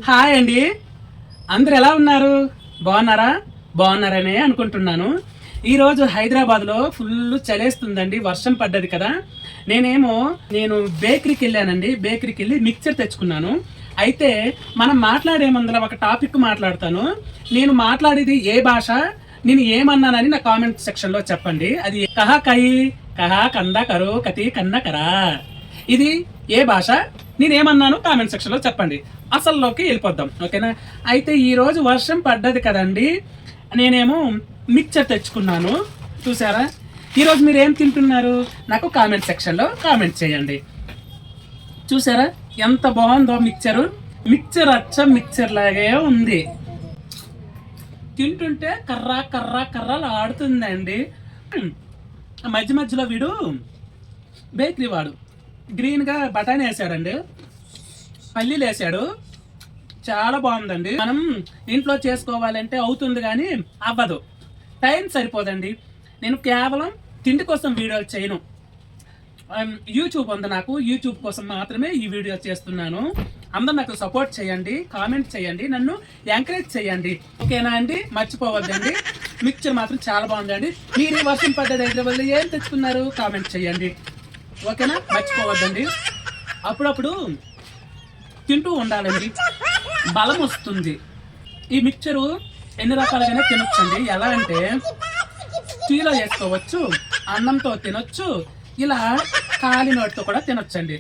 Hi అండి, అందరు ఎలా ఉన్నారు? బాగున్నారా? బాగున్నారనే అనుకుంటున్నాను. ఈరోజు హైదరాబాద్లో ఫుల్ చలేస్తుందండి, వర్షం పడ్డది కదా. నేను బేకరీకి వెళ్ళానండి. బేకరీకి వెళ్ళి మిక్చర్ తెచ్చుకున్నాను. అయితే మనం మాట్లాడే ముందర ఒక టాపిక్ మాట్లాడతాను. నేను మాట్లాడేది ఏ భాష, నేను ఏమన్నానని నా కామెంట్ సెక్షన్లో చెప్పండి. అది కహా కయి కహా కంద కరు కతి కన్న కరా, ఇది ఏ భాష, నేనేమన్నాను కామెంట్ సెక్షన్లో చెప్పండి. అసల్లోకి వెళ్ళిపోద్దాం, ఓకేనా? అయితే ఈరోజు వర్షం పడ్డది కదండి, నేనేమో మిక్చర్ తెచ్చుకున్నాను. చూసారా? ఈరోజు మీరు ఏం తింటున్నారు నాకు కామెంట్ సెక్షన్లో కామెంట్ చేయండి. చూసారా ఎంత బాగుందో మిక్చరు? మిక్చర్ అచ్చం మిక్చర్ లాగే ఉంది. తింటుంటే కర్రా కర్రా కర్రలు ఆడుతుందండి. మధ్య మధ్యలో వీడు బేకరీ వాడు గ్రీన్గా బఠానీ వేసాడండి, పల్లీలు వేసాడు. చాలా బాగుందండి. మనం ఇంట్లో చేసుకోవాలంటే అవుతుంది కానీ అవ్వదు, టైం సరిపోదండి. నేను కేవలం తిండి కోసం వీడియోలు చేయను. యూట్యూబ్ ఉంది నాకు, యూట్యూబ్ కోసం మాత్రమే ఈ వీడియో చేస్తున్నాను. అందరూ నాకు సపోర్ట్ చేయండి, కామెంట్ చేయండి, నన్ను ఎంకరేజ్ చేయండి, ఓకేనా అండి? మర్చిపోవద్దండి. మిక్చర్ మాత్రం చాలా బాగుందండి. మీరు ఈ వర్షం పడ్డది హైదరాబాద్లో ఏం తెచ్చుకున్నారు కామెంట్ చేయండి, ఓకేనా? మర్చిపోవద్దండి. అప్పుడప్పుడు తింటూ ఉండాలండి, బలం వస్తుంది. ఈ మిక్చరు ఎన్ని రకాలుగానే తినొచ్చండి. ఎలా అంటే టీలో వేసుకోవచ్చు, అన్నంతో తినొచ్చు, ఇలా కాలి నోటితో కూడా తినొచ్చండి.